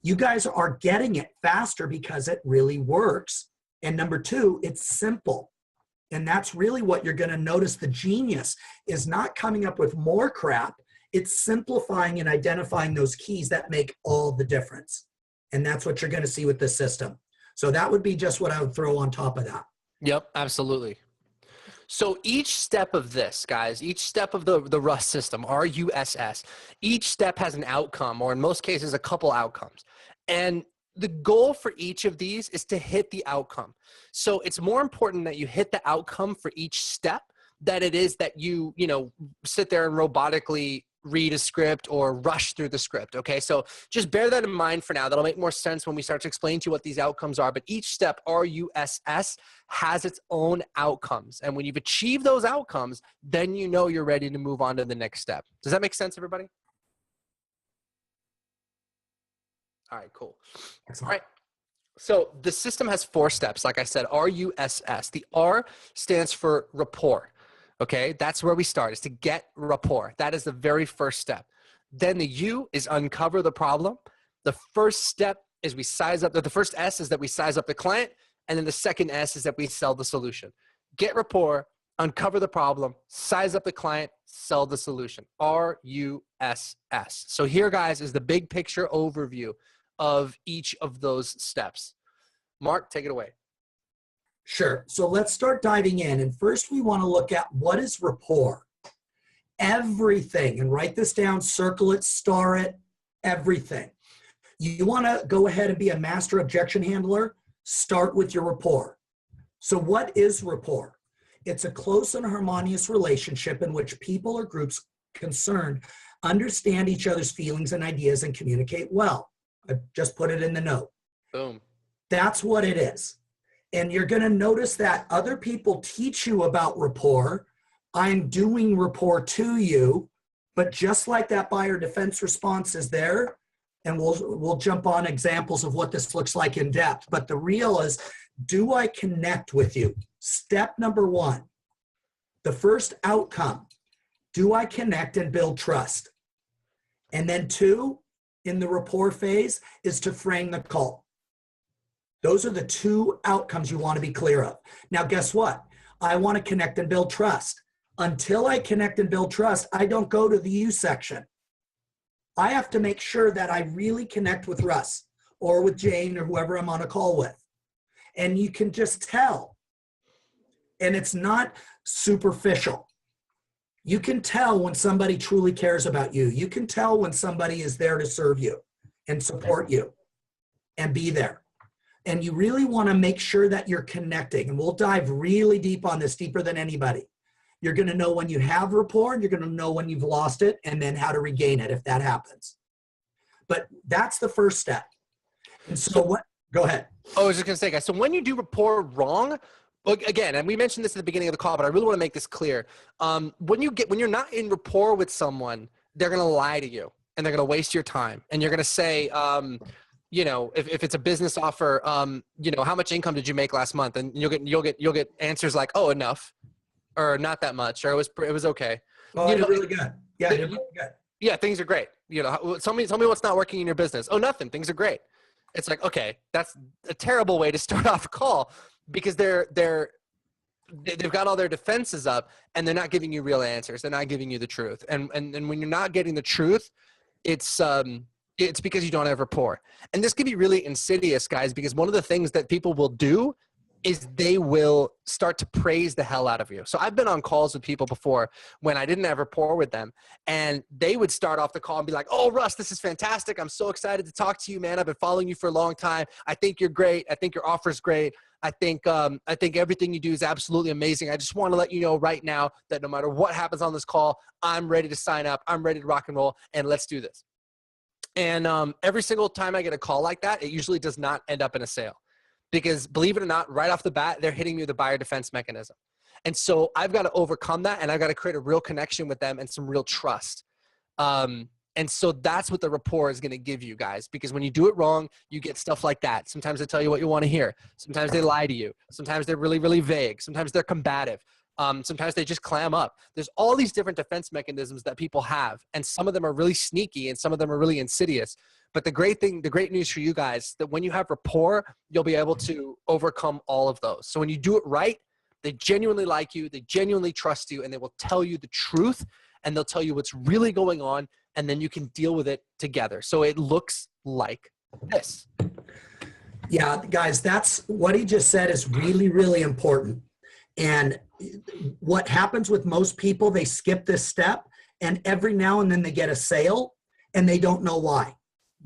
you guys are getting it faster because it really works. And number 2, it's simple. And that's really what you're going to notice. The genius is not coming up with more crap. It's simplifying and identifying those keys that make all the difference. And that's what you're going to see with this system. So that would be just what I would throw on top of that. Yep, absolutely. So each step of this, guys, each step of the RUSS system, RUSS, each step has an outcome, or in most cases, a couple outcomes. And the goal for each of these is to hit the outcome. So it's more important that you hit the outcome for each step than it is that you sit there and robotically read a script or rush through the script. Okay. So just bear that in mind for now. That'll make more sense when we start to explain to you what these outcomes are. But each step, RUSS, has its own outcomes. And when you've achieved those outcomes, then you know you're ready to move on to the next step. Does that make sense, everybody? All right, cool. Excellent. All right. So the system has 4 steps. Like I said, RUSS. The R stands for rapport. Okay, that's where we start, is to get rapport. That is the very first step. Then the U is uncover the problem. The first step is we size up, the first S is that we size up the client. And then the second S is that we sell the solution. Get rapport, uncover the problem, size up the client, sell the solution. RUSS. So here, guys, is the big picture overview of each of those steps. Mark, take it away. Sure. So let's start diving in. And first we want to look at what is rapport. Everything, and write this down, circle it, star it, everything. You want to go ahead and be a master objection handler, start with your rapport. So what is rapport? It's a close and harmonious relationship in which people or groups concerned understand each other's feelings and ideas and communicate well. I just put it in the note. Boom. That's what it is. And you're going to notice that other people teach you about rapport. I'm doing rapport to you, but just like that buyer defense response is there, and we'll jump on examples of what this looks like in depth. But the real is, do I connect with you? Step number one, the first outcome, do I connect and build trust? And then two, in the rapport phase, is to frame the call. Those are the two outcomes you want to be clear of. Now, guess what? I want to connect and build trust. Until I connect and build trust, I don't go to the U section. I have to make sure that I really connect with Russ or with Jane or whoever I'm on a call with. And you can just tell. And it's not superficial. You can tell when somebody truly cares about you. You can tell when somebody is there to serve you and support you and be there. And you really want to make sure that you're connecting. And we'll dive really deep on this, deeper than anybody. You're going to know when you have rapport, and you're going to know when you've lost it, and then how to regain it if that happens. But that's the first step. And so what? Go ahead. Oh, I was just going to say, guys, so when you do rapport wrong, again, and we mentioned this at the beginning of the call, but I really want to make this clear. When you're not in rapport with someone, they're going to lie to you, and they're going to waste your time. And you're going to say, you know, if it's a business offer, you know, how much income did you make last month? And you'll get answers like, oh, enough, or not that much, or it was okay. Oh, you know, really good. Yeah, you're really good. Yeah, things are great. You know, tell me what's not working in your business. Oh, nothing. Things are great. It's like, okay, that's a terrible way to start off a call, because they've got all their defenses up and they're not giving you real answers. They're not giving you the truth. And when you're not getting the truth, it's because you don't have rapport. And this can be really insidious, guys, because one of the things that people will do is they will start to praise the hell out of you. So I've been on calls with people before when I didn't have rapport with them, and they would start off the call and be like, oh, Russ, this is fantastic. I'm so excited to talk to you, man. I've been following you for a long time. I think you're great. I think your offer's great. I think everything you do is absolutely amazing. I just want to let you know right now that no matter what happens on this call, I'm ready to sign up. I'm ready to rock and roll, and let's do this. And every single time I get a call like that, it usually does not end up in a sale. Because believe it or not, right off the bat, they're hitting me with a buyer defense mechanism. And so I've got to overcome that, and I've got to create a real connection with them and some real trust. And so that's what the rapport is going to give you, guys, because when you do it wrong, you get stuff like that. Sometimes they tell you what you want to hear. Sometimes they lie to you. Sometimes they're really, really vague. Sometimes they're combative. Sometimes they just clam up. There's all these different defense mechanisms that people have, and some of them are really sneaky and some of them are really insidious. But the great news for you guys, that when you have rapport, you'll be able to overcome all of those. So when you do it right, they genuinely like you, they genuinely trust you, and they will tell you the truth, and they'll tell you what's really going on, and then you can deal with it together. So it looks like this. Yeah, guys, that's what he just said is really, really important. And what happens with most people, they skip this step, and every now and then they get a sale, and they don't know why.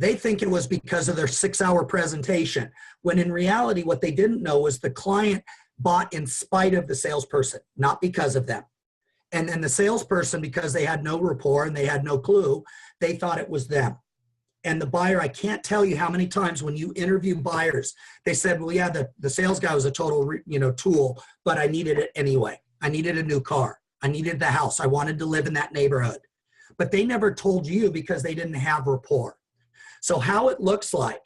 They think it was because of their 6-hour presentation, when in reality, what they didn't know was the client bought in spite of the salesperson, not because of them. And then the salesperson, because they had no rapport and they had no clue, they thought it was them. And the buyer, I can't tell you how many times when you interview buyers, they said, well, yeah, the sales guy was a total tool, but I needed it anyway. I needed a new car. I needed the house. I wanted to live in that neighborhood. But they never told you because they didn't have rapport. So how it looks like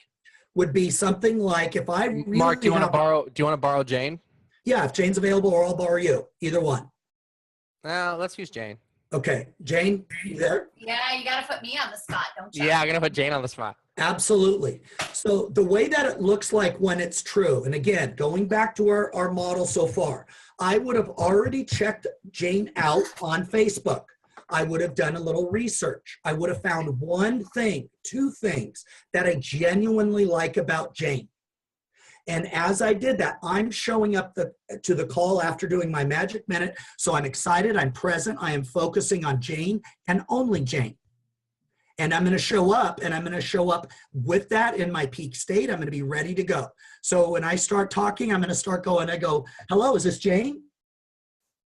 would be something like, if I really Mark, do you want to borrow Jane? Yeah, if Jane's available, or I'll borrow you, either one. Let's use Jane. Okay, Jane, you there? Yeah, you gotta put me on the spot, don't you? Yeah, I'm gonna put Jane on the spot. Absolutely. So the way that it looks like when it's true, and again, going back to our model so far, I would have already checked Jane out on Facebook. I would have done a little research. I would have found one thing, two things that I genuinely like about Jane. And as I did that, I'm showing up to the call after doing my magic minute. So I'm excited, I'm present, I am focusing on Jane and only Jane. And I'm going to show up, and I'm going to show up with that in my peak state. I'm going to be ready to go. So when I start talking, I'm going to start going. I go, hello, is this Jane?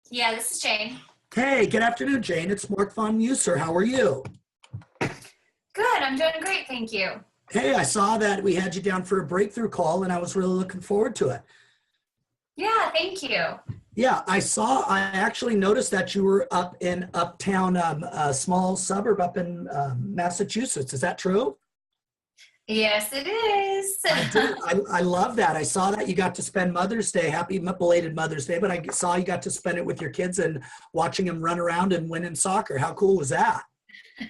Yeah, this is Jane. Hey, good afternoon, Jane. It's Mark Von Muser. How are you? Good, I'm doing great, thank you. Hey, I saw that we had you down for a breakthrough call, and I was really looking forward to it. Yeah, thank you. Yeah, I actually noticed that you were up in uptown, a small suburb up in Massachusetts. Is that true? Yes, it is. I do. I love that. I saw that you got to spend Mother's Day. Happy belated Mother's Day. But I saw you got to spend it with your kids and watching them run around and win in soccer. How cool was that?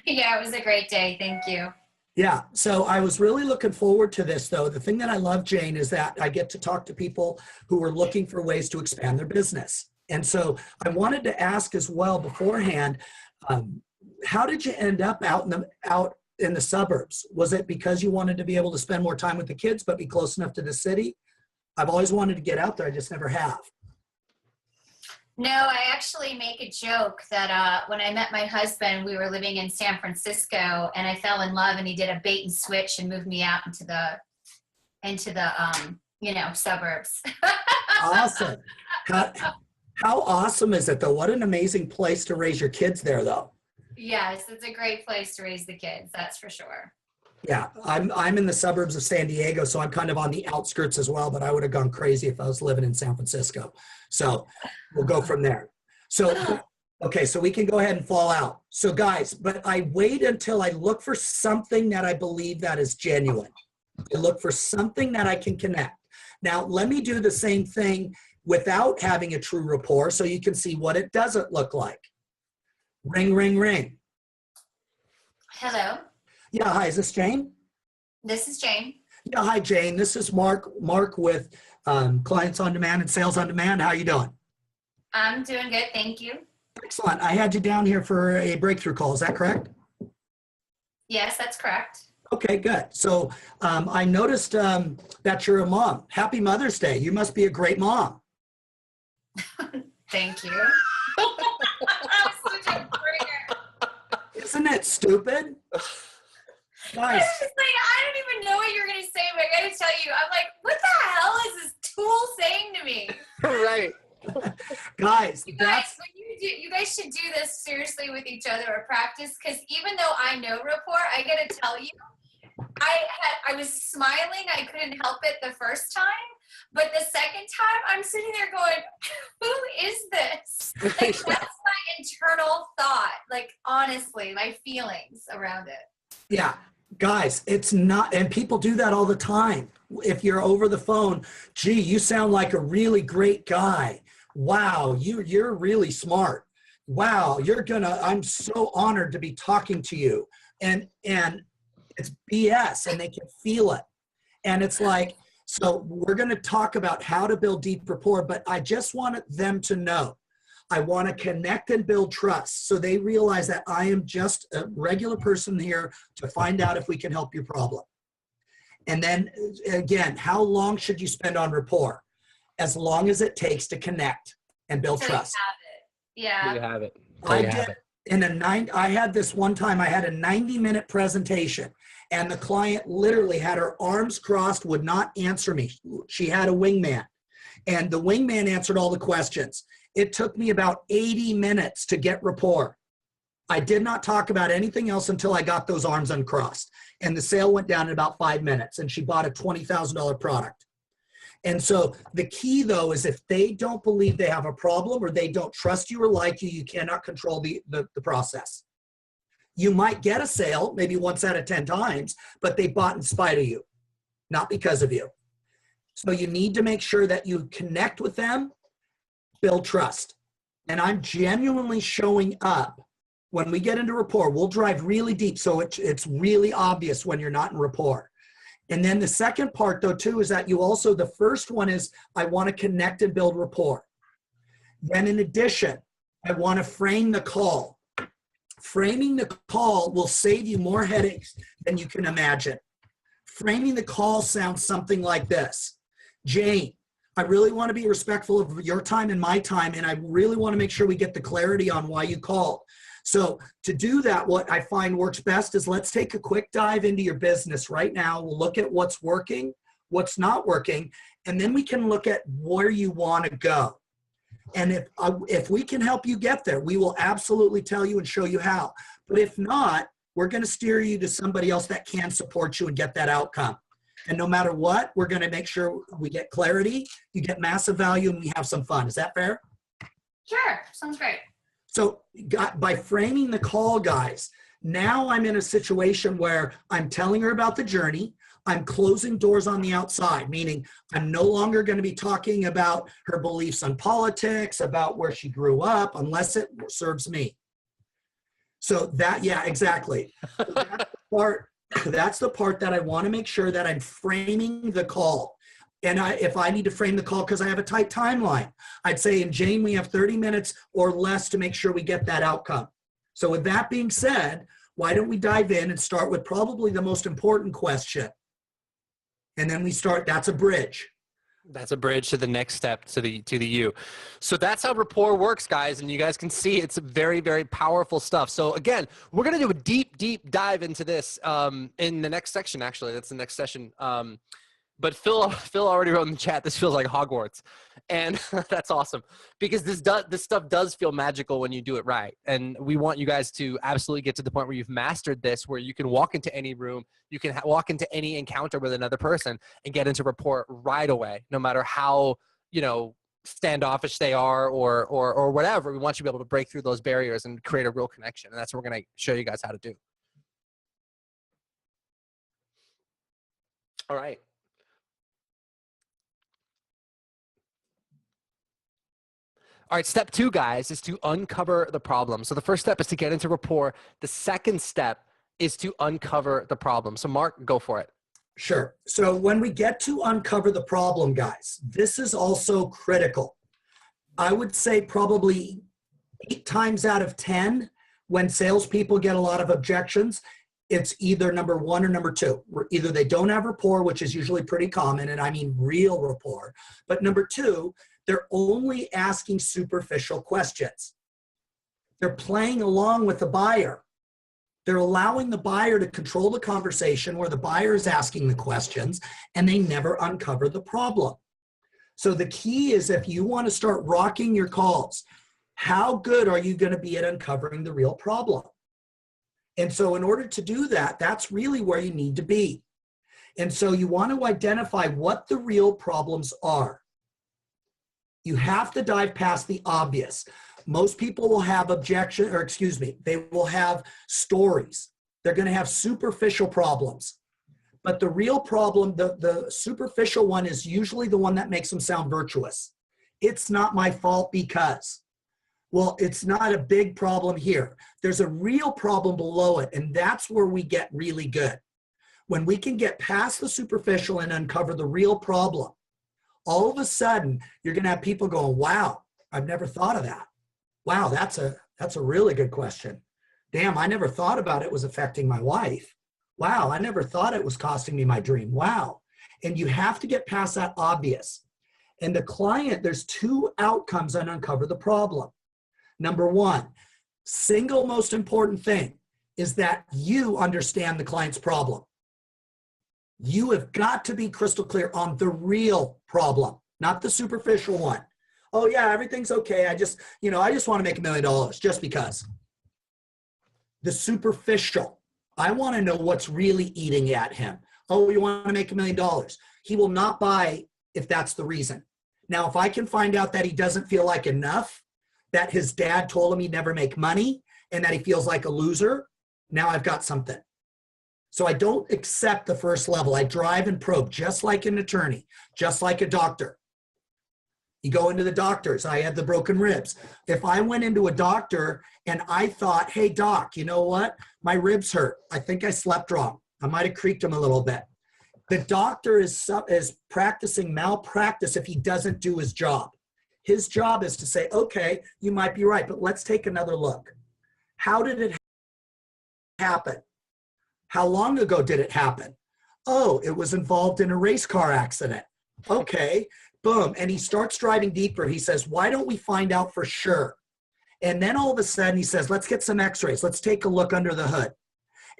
Yeah, it was a great day. Thank you. Yeah. So I was really looking forward to this, though. The thing that I love, Jane, is that I get to talk to people who are looking for ways to expand their business. And so I wanted to ask as well beforehand, how did you end up out in the suburbs? Was it because you wanted to be able to spend more time with the kids, but be close enough to the city? I've always wanted to get out there. I just never have. No, I actually make a joke that when I met my husband, we were living in San Francisco, and I fell in love, and he did a bait and switch and moved me out into the suburbs. Awesome. How awesome is it, though? What an amazing place to raise your kids there, though. Yes, it's a great place to raise the kids, that's for sure. Yeah, I'm in the suburbs of San Diego, so I'm kind of on the outskirts as well, but I would have gone crazy if I was living in San Francisco. So we'll go from there. So, okay, so we can go ahead and fall out. So guys, but I wait until I look for something that I believe that is genuine. I look for something that I can connect. Now, let me do the same thing without having a true rapport so you can see what it doesn't look like. Ring, ring, ring. Hello, Yeah, hi, is this Jane? this is Jane. Yeah, hi, Jane. This is Mark with Clients on Demand and Sales on Demand. How you doing? I'm doing good, thank you. Excellent. I had you down here for a breakthrough call. Is that correct? Yes, that's correct. Okay, good. So I noticed that you're a mom. Happy Mother's Day. You must be a great mom. Thank you. I'm such a bringer. Isn't it stupid? I Guys, was just like, I don't even know what you're gonna say, but I gotta tell you, I'm like, what the hell is this tool saying to me? Right. guys, You that's guys, you guys should do this seriously with each other or practice, because even though I know rapport, I gotta tell you, I was smiling, I couldn't help it the first time, but the second time I'm sitting there going, who is this? Like, that's my internal thought, like honestly, my feelings around it. yeah. Guys, it's not, and people do that all the time. If you're over the phone, gee, you sound like a really great guy. Wow, you're really smart. Wow, I'm so honored to be talking to you. And it's BS, and they can feel it. And it's like, so we're going to talk about how to build deep rapport, but I just wanted them to know. I want to connect and build trust so they realize that I am just a regular person here to find out if we can help your problem. And then again, how long should you spend on rapport? As long as it takes to connect and build So trust. you have it. Yeah. You have it. I had this one time, I had a 90-minute presentation, and the client literally had her arms crossed, would not answer me. She had a wingman, and the wingman answered all the questions. It took me about 80 minutes to get rapport. I did not talk about anything else until I got those arms uncrossed. And the sale went down in about 5 minutes, and she bought a $20,000 product. And so the key, though, is if they don't believe they have a problem or they don't trust you or like you, you cannot control the process. You might get a sale maybe once out of 10 times, but they bought in spite of you, not because of you. So you need to make sure that you connect with them, build trust. and I'm genuinely showing up, when we get into rapport, we'll drive really deep. So it's really obvious when you're not in rapport. And then the second part though too, is that you also, the first one is I want to connect and build rapport. Then in addition, I want to frame the call. Framing the call will save you more headaches than you can imagine. Framing the call sounds something like this. Jane, I really want to be respectful of your time and my time, and I really want to make sure we get the clarity on why you called. So to do that, what I find works best is let's take a quick dive into your business right now. We'll look at what's working, what's not working, and then we can look at where you want to go. And if we can help you get there, we will absolutely tell you and show you how. But if not, we're going to steer you to somebody else that can support you and get that outcome. And no matter what, we're going to make sure we get clarity, you get massive value, and we have some fun. Is that fair? Sure, sounds great. So by framing the call, guys, now I'm in a situation where I'm telling her about the journey. I'm closing doors on the outside, meaning I'm no longer going to be talking about her beliefs on politics, about where she grew up, unless it serves me. So that, yeah, exactly. So that's the part that I want to make sure that I'm framing the call. And if I need to frame the call because I have a tight timeline, I'd say, and Jane, we have 30 minutes or less to make sure we get that outcome. So with that being said, why don't we dive in and start with probably the most important question? And then we start, that's a bridge. That's a bridge to the next step, to the you. So that's how rapport works, guys. And you guys can see it's very, very powerful stuff. So again, we're going to do a deep, deep dive into this in the next section. Actually, that's the next session. But Phil already wrote in the chat, this feels like Hogwarts. And that's awesome, because this stuff does feel magical when you do it right. And we want you guys to absolutely get to the point where you've mastered this, where you can walk into any room, you can walk into any encounter with another person and get into rapport right away, no matter how, standoffish they are or whatever. We want you to be able to break through those barriers and create a real connection. And that's what we're going to show you guys how to do. All right. All right, step 2, guys, is to uncover the problem. So the first step is to get into rapport. The second step is to uncover the problem. So Mark, go for it. Sure. So when we get to uncover the problem, guys, this is also critical. I would say probably 8 times out of 10, when salespeople get a lot of objections, it's either number 1 or number 2. Either they don't have rapport, which is usually pretty common, and I mean real rapport. But number 2, they're only asking superficial questions. They're playing along with the buyer. They're allowing the buyer to control the conversation where the buyer is asking the questions, and they never uncover the problem. So the key is, if you want to start rocking your calls, how good are you going to be at uncovering the real problem? And so in order to do that, that's really where you need to be. And so you want to identify what the real problems are. You have to dive past the obvious. Most people will have they will have stories. They're going to have superficial problems. But the real problem, the superficial one, is usually the one that makes them sound virtuous. It's not my fault because. Well, it's not a big problem here. There's a real problem below it, and that's where we get really good. When we can get past the superficial and uncover the real problem, all of a sudden, you're going to have people going, wow, I've never thought of that. Wow, that's a really good question. Damn, I never thought about it was affecting my wife. Wow, I never thought it was costing me my dream. Wow. And you have to get past that obvious. And the client, there's 2 outcomes on uncover the problem. Number 1, single most important thing is that you understand the client's problem. You have got to be crystal clear on the real problem, not the superficial one. Oh yeah, everything's okay. I just want to make $1 million just because. The superficial, I want to know what's really eating at him. Oh, you want to make $1 million. He will not buy if that's the reason. Now, if I can find out that he doesn't feel like enough, that his dad told him he'd never make money, and that he feels like a loser, now I've got something. So I don't accept the first level. I drive and probe, just like an attorney, just like a doctor. You go into the doctors. I had the broken ribs. If I went into a doctor and I thought, hey, doc, you know what? My ribs hurt. I think I slept wrong. I might have creaked them a little bit. The doctor is practicing malpractice if he doesn't do his job. His job is to say, okay, you might be right, but let's take another look. How did it happen? How long ago did it happen? Oh, it was involved in a race car accident. Okay, boom. And he starts driving deeper. He says, why don't we find out for sure? And then all of a sudden he says, let's get some x-rays. Let's take a look under the hood.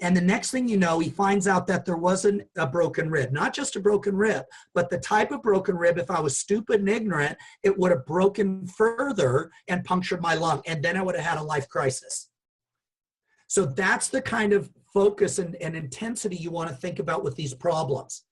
And the next thing you know, he finds out that there wasn't a broken rib, not just a broken rib, but the type of broken rib, if I was stupid and ignorant, it would have broken further and punctured my lung. And then I would have had a life crisis. So that's the kind of focus and intensity you want to think about with these problems.